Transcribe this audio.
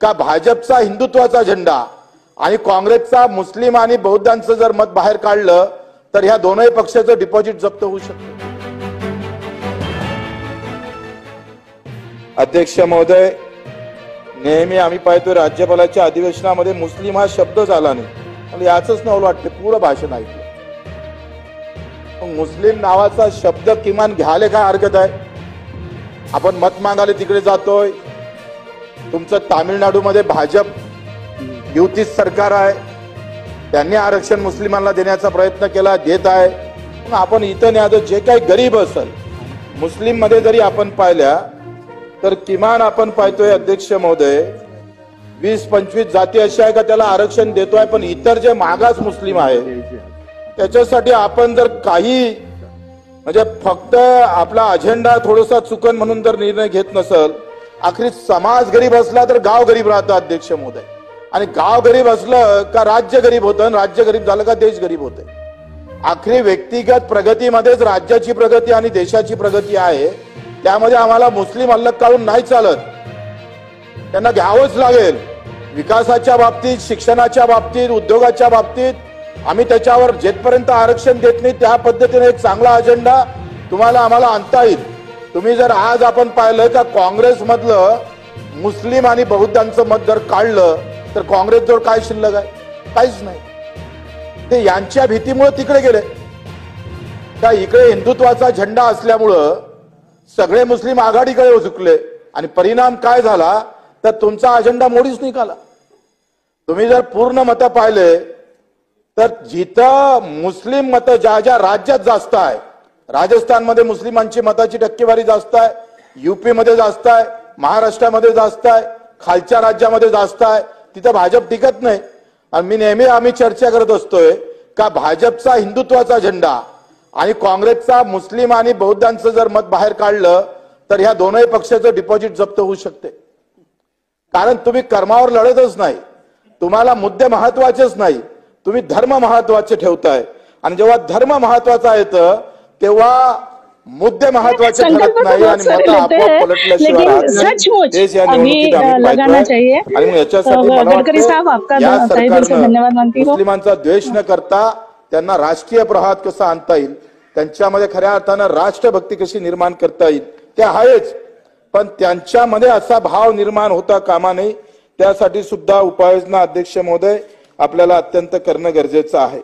का भाजपचा हिंदुत्वाचा झेंडा आणि काँग्रेसचा मुस्लिम आणि बौद्धांचं जर मत बाहेर काढलं तर ह्या दोनही पक्षाचं डिपॉझिट जप्त होऊ शकतं। अध्यक्ष महोदय, नेहमी आम्ही पाहतोय राज्यपालाच्या अधिवेशनामध्ये मुस्लिम हा शब्दच आला नाही, मला याचंच नवलं वाटतं पूर्ण भाषण ऐकलं। मुस्लिम नावाचा शब्द किमान घ्यायला काय हरकत आहे? आपण मत मागायला तिकडे जातोय, तुमचं तामिळनाडूमध्ये भाजप युती सरकार आहे, त्यांनी आरक्षण मुस्लिमांना देण्याचा प्रयत्न केला, देत आहे। पण आपण इथं नाही, आता जे काही गरीब असेल मुस्लिम मध्ये जरी आपण पाहिल्या तर किमान आपण पाहतोय अध्यक्ष महोदय 20-25 जाती अशा आहे का त्याला आरक्षण देतोय, पण इतर जे मागास मुस्लिम आहे त्याच्यासाठी आपण जर काही म्हणजे फक्त आपला अजेंडा थोडासा चुकन म्हणून जर निर्णय घेत नसल, आखरी समाज गरीब असला तर गाव गरीब राहतं अध्यक्ष महोदय, आणि गाव गरीब असलं का राज्य गरीब होतं, राज्य गरीब झालं का देश गरीब होते। आखरी व्यक्तिगत प्रगतीमध्येच राज्याची प्रगती आणि देशाची प्रगती आहे, त्यामध्ये आम्हाला मुस्लिम अलग काढून नाही चालत, त्यांना घ्यावंच लागेल। विकासाच्या बाबतीत, शिक्षणाच्या बाबतीत, उद्योगाच्या बाबतीत आम्ही त्याच्यावर जेथपर्यंत आरक्षण देत नाही त्या पद्धतीने एक चांगला अजेंडा तुम्हाला आम्हाला आणता येईल। तुम्ही जर आज आपण पाहिलं का काँग्रेस मधलं मुस्लिम आणि बौद्धांचं मत जर काढलं तर काँग्रेस जवळ काय शिल्लक आहे? काहीच नाही। ते यांच्या भीतीमुळे तिकडे गेले का इकडे हिंदुत्वाचा झेंडा असल्यामुळं सगळे मुस्लिम आघाडीकडे झुकले, आणि परिणाम काय झाला तर तुमचा अजेंडा मोडीच निघाला। तुम्ही जर पूर्ण मत पाहिले तर जिथं मुस्लिम मत ज्या ज्या राज्यात जास्त आहे, राजस्थानमध्ये मुस्लिमांची मताची टक्केवारी जास्त आहे, यूपी मध्ये जास्त आहे, महाराष्ट्रामध्ये जास्त आहे, खालच्या राज्यामध्ये जास्त आहे, तिथं भाजप टिकत नाही। आणि मी नेहमी आम्ही चर्चा करत असतोय का भाजपचा हिंदुत्वाचा झेंडा आणि काँग्रेसचा मुस्लिम आणि बौद्धांचं जर मत बाहेर काढलं तर ह्या दोनही पक्षाचं डिपॉझिट जप्त होऊ शकते। कारण तुम्ही कर्मावर लढतच नाही, तुम्हाला मुद्दे महत्वाचेच नाही, तुम्ही धर्म महत्वाचे ठेवताय, आणि जेव्हा धर्म महत्वाचा येतं तेव्हा मुद्दे महत्वाचे ठरत नाही आणि मत आपोआप पलटल्याशिवाय देश या निवडणुकीत आम्ही पाहतोय। आणि मग याच्यासाठी मला वाटतं या सरकारनं मुस्लिमांचा द्वेष न करता त्यांना राजकीय प्रवाहात कसं आणता येईल, त्यांच्यामध्ये खऱ्या अर्थानं राष्ट्रभक्ती कशी निर्माण करता येईल ते आहेच, पण त्यांच्यामध्ये असा भाव निर्माण होता कामा नये, त्यासाठी सुद्धा उपाययोजना अध्यक्ष महोदय आपल्याला अत्यंत करणं गरजेचं आहे।